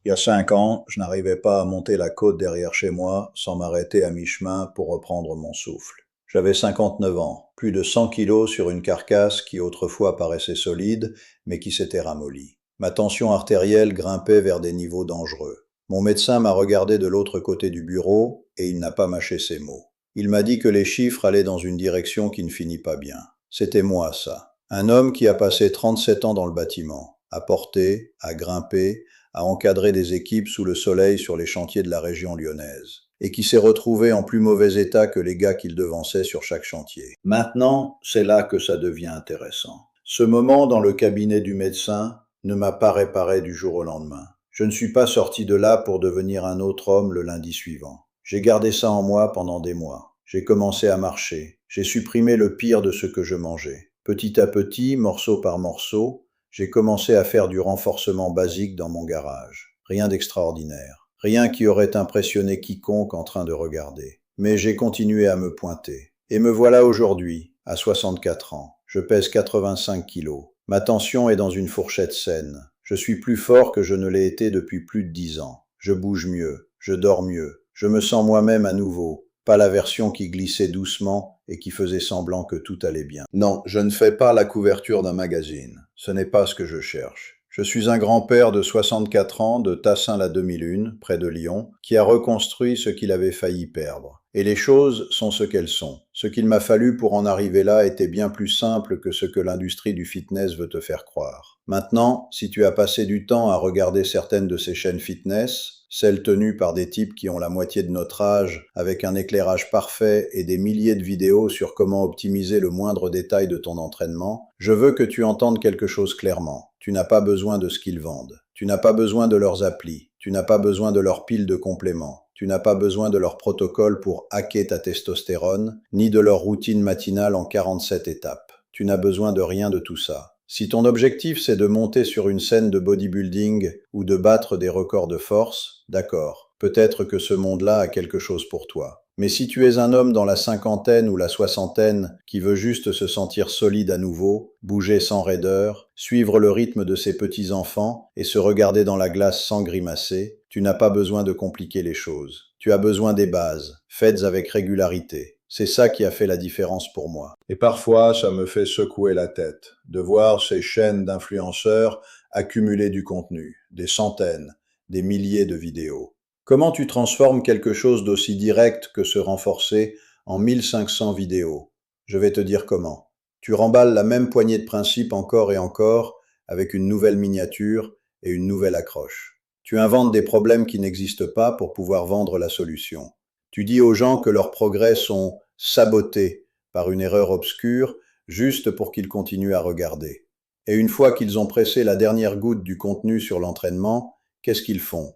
Il y a 5 ans, je n'arrivais pas à monter la côte derrière chez moi sans m'arrêter à mi-chemin pour reprendre mon souffle. J'avais 59 ans, plus de 100 kilos sur une carcasse qui autrefois paraissait solide, mais qui s'était ramollie. Ma tension artérielle grimpait vers des niveaux dangereux. Mon médecin m'a regardé de l'autre côté du bureau et il n'a pas mâché ses mots. Il m'a dit que les chiffres allaient dans une direction qui ne finit pas bien. C'était moi, ça. Un homme qui a passé 37 ans dans le bâtiment, à porter, à grimper, à encadrer des équipes sous le soleil sur les chantiers de la région lyonnaise, et qui s'est retrouvé en plus mauvais état que les gars qu'il devançait sur chaque chantier. Maintenant, c'est là que ça devient intéressant. Ce moment dans le cabinet du médecin ne m'a pas réparé du jour au lendemain. Je ne suis pas sorti de là pour devenir un autre homme le lundi suivant. J'ai gardé ça en moi pendant des mois. J'ai commencé à marcher. J'ai supprimé le pire de ce que je mangeais. Petit à petit, morceau par morceau, j'ai commencé à faire du renforcement basique dans mon garage. Rien d'extraordinaire. Rien qui aurait impressionné quiconque en train de regarder. Mais j'ai continué à me pointer. Et me voilà aujourd'hui, à 64 ans. Je pèse 85 kilos. Ma tension est dans une fourchette saine. Je suis plus fort que je ne l'ai été depuis plus de 10 ans. Je bouge mieux. Je dors mieux. Je me sens moi-même à nouveau. Pas la version qui glissait doucement et qui faisait semblant que tout allait bien. Non, je ne fais pas la couverture d'un magazine. Ce n'est pas ce que je cherche. Je suis un grand-père de 64 ans de Tassin-la-Demi-Lune, près de Lyon, qui a reconstruit ce qu'il avait failli perdre. Et les choses sont ce qu'elles sont. Ce qu'il m'a fallu pour en arriver là était bien plus simple que ce que l'industrie du fitness veut te faire croire. Maintenant, si tu as passé du temps à regarder certaines de ces chaînes fitness, celles tenues par des types qui ont la moitié de notre âge, avec un éclairage parfait et des milliers de vidéos sur comment optimiser le moindre détail de ton entraînement, je veux que tu entendes quelque chose clairement. Tu n'as pas besoin de ce qu'ils vendent. Tu n'as pas besoin de leurs applis. Tu n'as pas besoin de leurs piles de compléments. Tu n'as pas besoin de leur protocole pour hacker ta testostérone, ni de leur routine matinale en 47 étapes. Tu n'as besoin de rien de tout ça. Si ton objectif c'est de monter sur une scène de bodybuilding ou de battre des records de force, d'accord, peut-être que ce monde-là a quelque chose pour toi. Mais si tu es un homme dans la cinquantaine ou la soixantaine qui veut juste se sentir solide à nouveau, bouger sans raideur, suivre le rythme de ses petits-enfants et se regarder dans la glace sans grimacer, tu n'as pas besoin de compliquer les choses. Tu as besoin des bases, faites avec régularité. C'est ça qui a fait la différence pour moi. Et parfois, ça me fait secouer la tête, de voir ces chaînes d'influenceurs accumuler du contenu, des centaines, des milliers de vidéos. Comment tu transformes quelque chose d'aussi direct que se renforcer en 1500 vidéos? Je vais te dire comment. Tu remballes la même poignée de principes encore et encore avec une nouvelle miniature et une nouvelle accroche. Tu inventes des problèmes qui n'existent pas pour pouvoir vendre la solution. Tu dis aux gens que leurs progrès sont sabotés par une erreur obscure juste pour qu'ils continuent à regarder. Et une fois qu'ils ont pressé la dernière goutte du contenu sur l'entraînement, qu'est-ce qu'ils font?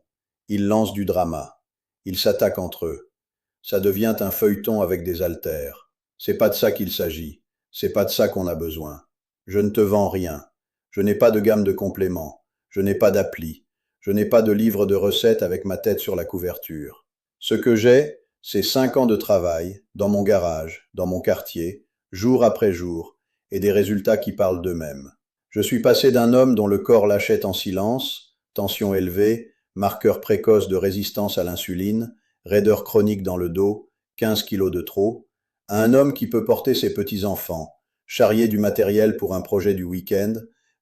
Ils lancent du drama. Ils s'attaquent entre eux. Ça devient un feuilleton avec des haltères. C'est pas de ça qu'il s'agit. C'est pas de ça qu'on a besoin. Je ne te vends rien. Je n'ai pas de gamme de compléments. Je n'ai pas d'appli. Je n'ai pas de livre de recettes avec ma tête sur la couverture. Ce que j'ai, c'est 5 ans de travail, dans mon garage, dans mon quartier, jour après jour, et des résultats qui parlent d'eux-mêmes. Je suis passé d'un homme dont le corps lâchait en silence, tension élevée, marqueur précoce de résistance à l'insuline, raideur chronique dans le dos, 15 kilos de trop, à un homme qui peut porter ses petits-enfants, charrier du matériel pour un projet du week-end,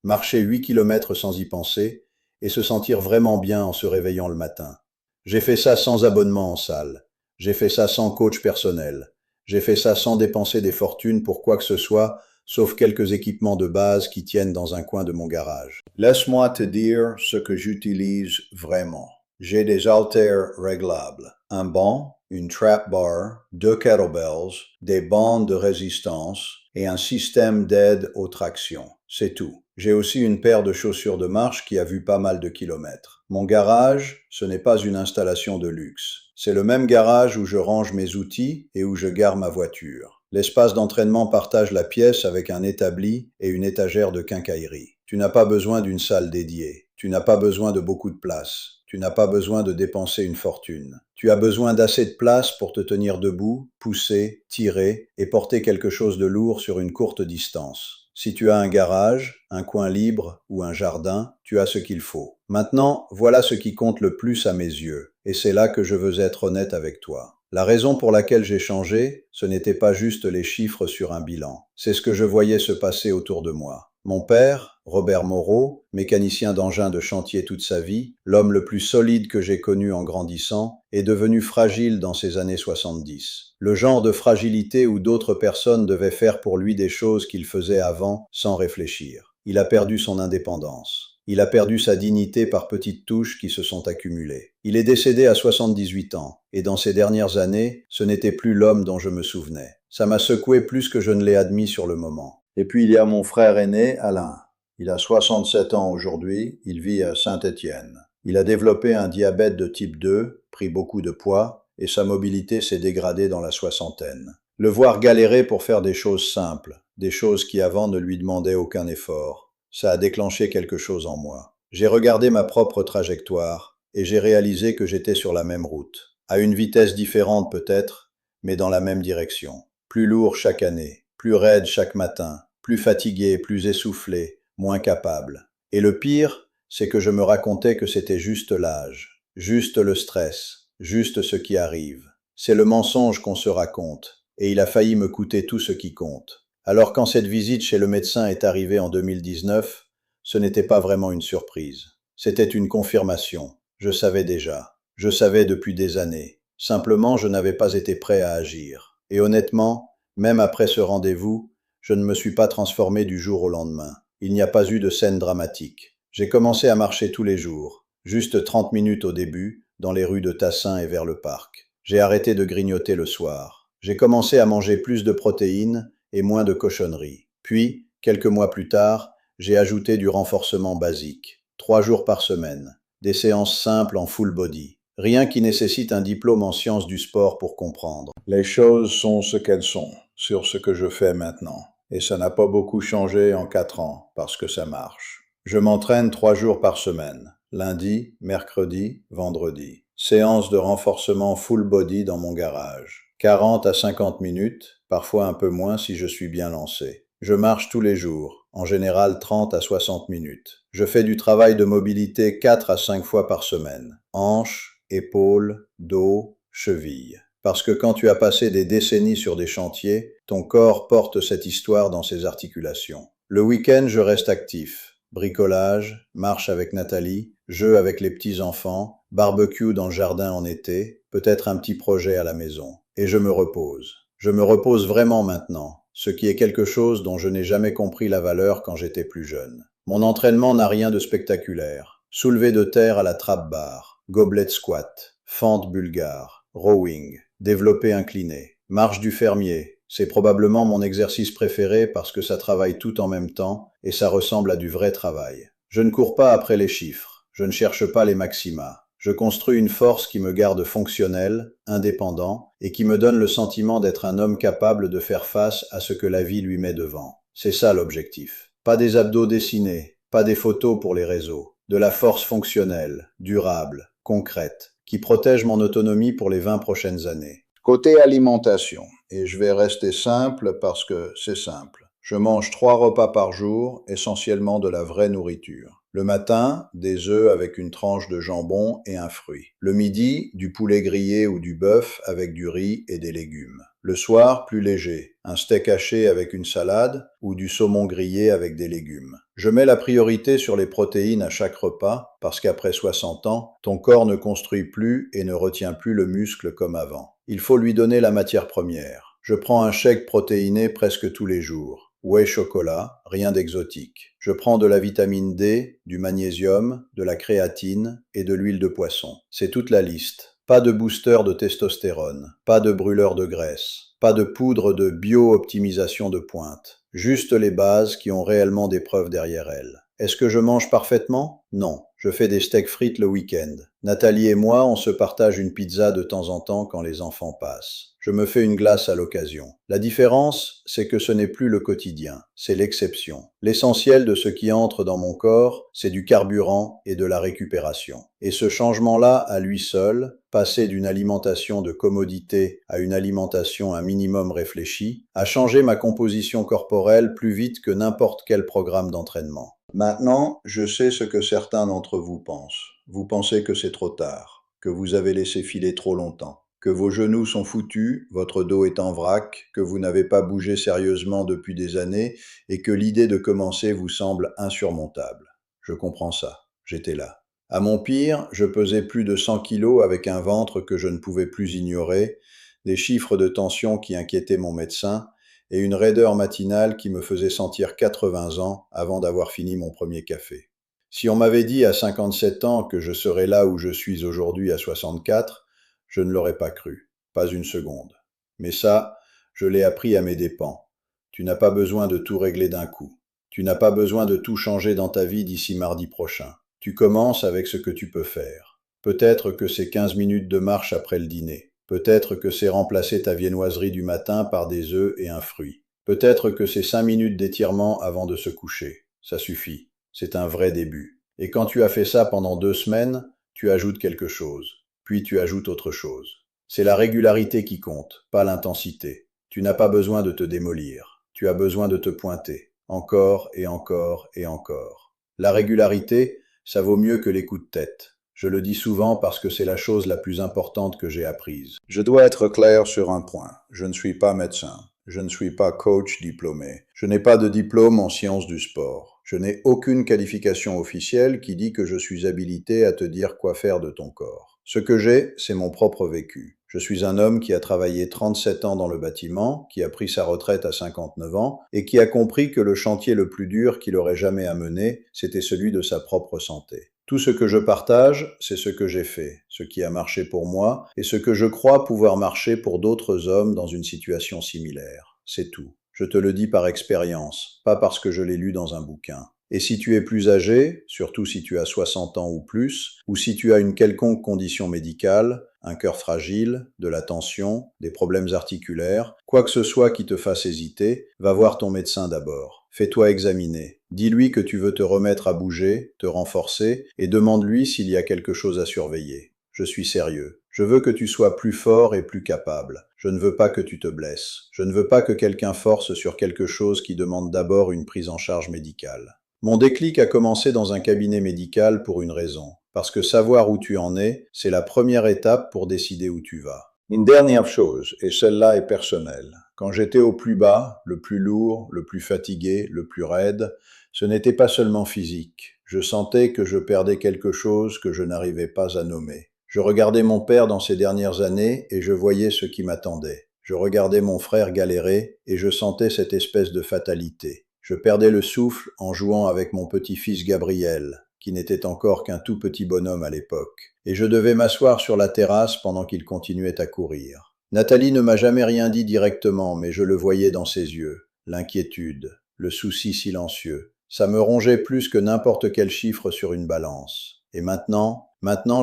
marcher 8 kilomètres sans y penser, et se sentir vraiment bien en se réveillant le matin. J'ai fait ça sans abonnement en salle. J'ai fait ça sans coach personnel. J'ai fait ça sans dépenser des fortunes pour quoi que ce soit, sauf quelques équipements de base qui tiennent dans un coin de mon garage. Laisse-moi te dire ce que j'utilise vraiment. J'ai des haltères réglables, un banc, une trap bar, 2 kettlebells, des bandes de résistance et un système d'aide aux tractions. C'est tout. J'ai aussi une paire de chaussures de marche qui a vu pas mal de kilomètres. Mon garage, ce n'est pas une installation de luxe. C'est le même garage où je range mes outils et où je gare ma voiture. L'espace d'entraînement partage la pièce avec un établi et une étagère de quincaillerie. Tu n'as pas besoin d'une salle dédiée. Tu n'as pas besoin de beaucoup de place. Tu n'as pas besoin de dépenser une fortune. Tu as besoin d'assez de place pour te tenir debout, pousser, tirer et porter quelque chose de lourd sur une courte distance. Si tu as un garage, un coin libre ou un jardin, tu as ce qu'il faut. Maintenant, voilà ce qui compte le plus à mes yeux, et c'est là que je veux être honnête avec toi. La raison pour laquelle j'ai changé, ce n'était pas juste les chiffres sur un bilan, c'est ce que je voyais se passer autour de moi. Mon père, Robert Moreau, mécanicien d'engins de chantier toute sa vie, l'homme le plus solide que j'ai connu en grandissant, est devenu fragile dans ses années 70. Le genre de fragilité où d'autres personnes devaient faire pour lui des choses qu'il faisait avant sans réfléchir. Il a perdu son indépendance. Il a perdu sa dignité par petites touches qui se sont accumulées. Il est décédé à 78 ans, et dans ces dernières années, ce n'était plus l'homme dont je me souvenais. Ça m'a secoué plus que je ne l'ai admis sur le moment. Et puis il y a mon frère aîné, Alain. Il a 67 ans aujourd'hui, il vit à Saint-Étienne. Il a développé un diabète de type 2, pris beaucoup de poids, et sa mobilité s'est dégradée dans la soixantaine. Le voir galérer pour faire des choses simples, des choses qui avant ne lui demandaient aucun effort, ça a déclenché quelque chose en moi. J'ai regardé ma propre trajectoire, et j'ai réalisé que j'étais sur la même route, à une vitesse différente peut-être, mais dans la même direction. Plus lourd chaque année, plus raide chaque matin, plus fatigué, plus essoufflé, moins capable. Et le pire, c'est que je me racontais que c'était juste l'âge, juste le stress, juste ce qui arrive. C'est le mensonge qu'on se raconte, et il a failli me coûter tout ce qui compte. Alors quand cette visite chez le médecin est arrivée en 2019, ce n'était pas vraiment une surprise. C'était une confirmation. Je savais déjà. Je savais depuis des années. Simplement, je n'avais pas été prêt à agir. Et honnêtement, même après ce rendez-vous, je ne me suis pas transformé du jour au lendemain. Il n'y a pas eu de scène dramatique. J'ai commencé à marcher tous les jours, juste 30 minutes au début, dans les rues de Tassin et vers le parc. J'ai arrêté de grignoter le soir. J'ai commencé à manger plus de protéines et moins de cochonneries. Puis, quelques mois plus tard, j'ai ajouté du renforcement basique, 3 jours par semaine, des séances simples en full body. Rien qui nécessite un diplôme en sciences du sport pour comprendre. Les choses sont ce qu'elles sont, sur ce que je fais maintenant. Et ça n'a pas beaucoup changé en 4 ans, parce que ça marche. Je m'entraîne 3 jours par semaine, lundi, mercredi, vendredi. Séance de renforcement full body dans mon garage. 40 à 50 minutes, parfois un peu moins si je suis bien lancé. Je marche tous les jours, en général 30 à 60 minutes. Je fais du travail de mobilité 4 à 5 fois par semaine. Hanches, épaules, dos, chevilles. Parce que quand tu as passé des décennies sur des chantiers, ton corps porte cette histoire dans ses articulations. Le week-end, je reste actif. Bricolage, marche avec Nathalie, jeux avec les petits-enfants, barbecue dans le jardin en été, peut-être un petit projet à la maison. Et je me repose. Je me repose vraiment maintenant, ce qui est quelque chose dont je n'ai jamais compris la valeur quand j'étais plus jeune. Mon entraînement n'a rien de spectaculaire. Soulevé de terre à la trap-bar, gobelet squat, fente bulgare, rowing, développé incliné, marche du fermier. C'est probablement mon exercice préféré parce que ça travaille tout en même temps et ça ressemble à du vrai travail. Je ne cours pas après les chiffres. Je ne cherche pas les maxima. Je construis une force qui me garde fonctionnel, indépendant, et qui me donne le sentiment d'être un homme capable de faire face à ce que la vie lui met devant. C'est ça l'objectif. Pas des abdos dessinés, pas des photos pour les réseaux. De la force fonctionnelle, durable, concrète, qui protège mon autonomie pour les 20 prochaines années. Côté alimentation, et je vais rester simple parce que c'est simple. Je mange 3 repas par jour, essentiellement de la vraie nourriture. Le matin, des œufs avec une tranche de jambon et un fruit. Le midi, du poulet grillé ou du bœuf avec du riz et des légumes. Le soir, plus léger, un steak haché avec une salade ou du saumon grillé avec des légumes. Je mets la priorité sur les protéines à chaque repas parce qu'après 60 ans, ton corps ne construit plus et ne retient plus le muscle comme avant. Il faut lui donner la matière première. Je prends un shake protéiné presque tous les jours. Whey chocolat, rien d'exotique. Je prends de la vitamine D, du magnésium, de la créatine et de l'huile de poisson. C'est toute la liste. Pas de booster de testostérone, pas de brûleur de graisse, pas de poudre de bio-optimisation de pointe. Juste les bases qui ont réellement des preuves derrière elles. Est-ce que je mange parfaitement? Non. Je fais des steaks frites le week-end. Nathalie et moi, on se partage une pizza de temps en temps quand les enfants passent. Je me fais une glace à l'occasion. La différence, c'est que ce n'est plus le quotidien, c'est l'exception. L'essentiel de ce qui entre dans mon corps, c'est du carburant et de la récupération. Et ce changement-là, à lui seul, passer d'une alimentation de commodité à une alimentation un minimum réfléchie, a changé ma composition corporelle plus vite que n'importe quel programme d'entraînement. Maintenant, je sais ce que certains d'entre vous pensent. Vous pensez que c'est trop tard, que vous avez laissé filer trop longtemps, que vos genoux sont foutus, votre dos est en vrac, que vous n'avez pas bougé sérieusement depuis des années et que l'idée de commencer vous semble insurmontable. Je comprends ça. J'étais là. À mon pire, je pesais plus de 100 kilos avec un ventre que je ne pouvais plus ignorer, des chiffres de tension qui inquiétaient mon médecin et une raideur matinale qui me faisait sentir 80 ans avant d'avoir fini mon premier café. Si on m'avait dit à 57 ans que je serais là où je suis aujourd'hui à 64, je ne l'aurais pas cru, pas une seconde. Mais ça, je l'ai appris à mes dépens. Tu n'as pas besoin de tout régler d'un coup. Tu n'as pas besoin de tout changer dans ta vie d'ici mardi prochain. Tu commences avec ce que tu peux faire. Peut-être que c'est 15 minutes de marche après le dîner. Peut-être que c'est remplacer ta viennoiserie du matin par des œufs et un fruit. Peut-être que c'est 5 minutes d'étirement avant de se coucher. Ça suffit. C'est un vrai début. Et quand tu as fait ça pendant 2 semaines, tu ajoutes quelque chose. Puis tu ajoutes autre chose. C'est la régularité qui compte, pas l'intensité. Tu n'as pas besoin de te démolir. Tu as besoin de te pointer. Encore et encore et encore. La régularité, ça vaut mieux que les coups de tête. Je le dis souvent parce que c'est la chose la plus importante que j'ai apprise. Je dois être clair sur un point. Je ne suis pas médecin. Je ne suis pas coach diplômé. Je n'ai pas de diplôme en sciences du sport. Je n'ai aucune qualification officielle qui dit que je suis habilité à te dire quoi faire de ton corps. Ce que j'ai, c'est mon propre vécu. Je suis un homme qui a travaillé 37 ans dans le bâtiment, qui a pris sa retraite à 59 ans et qui a compris que le chantier le plus dur qu'il aurait jamais à mener, c'était celui de sa propre santé. Tout ce que je partage, c'est ce que j'ai fait, ce qui a marché pour moi et ce que je crois pouvoir marcher pour d'autres hommes dans une situation similaire. C'est tout. Je te le dis par expérience, pas parce que je l'ai lu dans un bouquin. Et si tu es plus âgé, surtout si tu as 60 ans ou plus, ou si tu as une quelconque condition médicale, un cœur fragile, de la tension, des problèmes articulaires, quoi que ce soit qui te fasse hésiter, va voir ton médecin d'abord. Fais-toi examiner. Dis-lui que tu veux te remettre à bouger, te renforcer, et demande-lui s'il y a quelque chose à surveiller. Je suis sérieux. Je veux que tu sois plus fort et plus capable. Je ne veux pas que tu te blesses. Je ne veux pas que quelqu'un force sur quelque chose qui demande d'abord une prise en charge médicale. Mon déclic a commencé dans un cabinet médical pour une raison. Parce que savoir où tu en es, c'est la première étape pour décider où tu vas. Une dernière chose, et celle-là est personnelle. Quand j'étais au plus bas, le plus lourd, le plus fatigué, le plus raide, ce n'était pas seulement physique. Je sentais que je perdais quelque chose que je n'arrivais pas à nommer. Je regardais mon père dans ces dernières années et je voyais ce qui m'attendait. Je regardais mon frère galérer et je sentais cette espèce de fatalité. Je perdais le souffle en jouant avec mon petit-fils Gabriel, qui n'était encore qu'un tout petit bonhomme à l'époque, et je devais m'asseoir sur la terrasse pendant qu'il continuait à courir. Nathalie ne m'a jamais rien dit directement, mais je le voyais dans ses yeux, l'inquiétude, le souci silencieux. Ça me rongeait plus que n'importe quel chiffre sur une balance. Et maintenant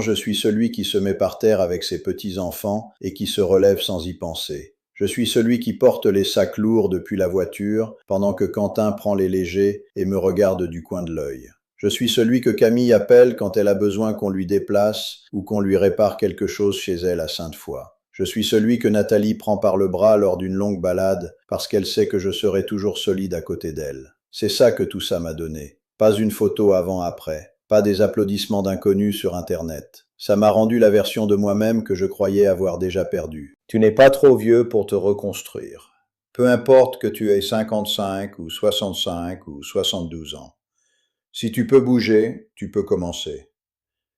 je suis celui qui se met par terre avec ses petits-enfants et qui se relève sans y penser. Je suis celui qui porte les sacs lourds depuis la voiture, pendant que Quentin prend les légers et me regarde du coin de l'œil. Je suis celui que Camille appelle quand elle a besoin qu'on lui déplace ou qu'on lui répare quelque chose chez elle à Sainte-Foy. Je suis celui que Nathalie prend par le bras lors d'une longue balade parce qu'elle sait que je serai toujours solide à côté d'elle. C'est ça que tout ça m'a donné. Pas une photo avant-après, pas des applaudissements d'inconnus sur Internet. Ça m'a rendu la version de moi-même que je croyais avoir déjà perdue. Tu n'es pas trop vieux pour te reconstruire. Peu importe que tu aies 55 ou 65 ou 72 ans. Si tu peux bouger, tu peux commencer.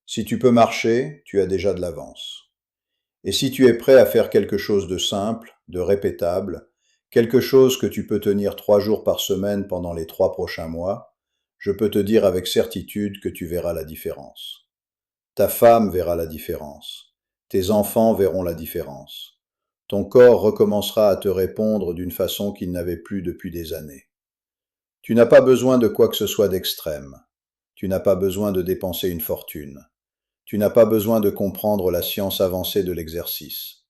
Si tu peux marcher, tu as déjà de l'avance. Et si tu es prêt à faire quelque chose de simple, de répétable, quelque chose que tu peux tenir 3 jours par semaine pendant les 3 prochains mois, je peux te dire avec certitude que tu verras la différence. Ta femme verra la différence. Tes enfants verront la différence. Ton corps recommencera à te répondre d'une façon qu'il n'avait plus depuis des années. Tu n'as pas besoin de quoi que ce soit d'extrême. Tu n'as pas besoin de dépenser une fortune. Tu n'as pas besoin de comprendre la science avancée de l'exercice.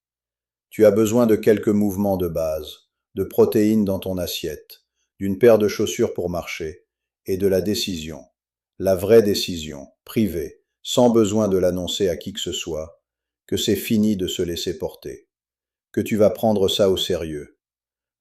Tu as besoin de quelques mouvements de base, de protéines dans ton assiette, d'une paire de chaussures pour marcher, et de la décision. La vraie décision, privée, sans besoin de l'annoncer à qui que ce soit, que c'est fini de se laisser porter, que tu vas prendre ça au sérieux.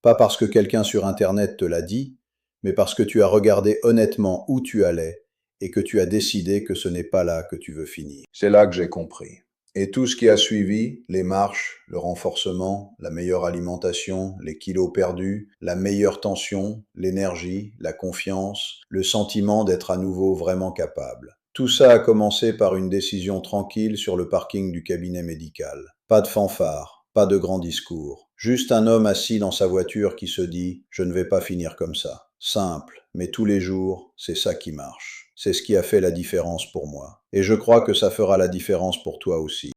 Pas parce que quelqu'un sur Internet te l'a dit, mais parce que tu as regardé honnêtement où tu allais et que tu as décidé que ce n'est pas là que tu veux finir. C'est là que j'ai compris. Et tout ce qui a suivi, les marches, le renforcement, la meilleure alimentation, les kilos perdus, la meilleure tension, l'énergie, la confiance, le sentiment d'être à nouveau vraiment capable. Tout ça a commencé par une décision tranquille sur le parking du cabinet médical. Pas de fanfare, pas de grands discours. Juste un homme assis dans sa voiture qui se dit « Je ne vais pas finir comme ça ». Simple, mais tous les jours, c'est ça qui marche. C'est ce qui a fait la différence pour moi. Et je crois que ça fera la différence pour toi aussi.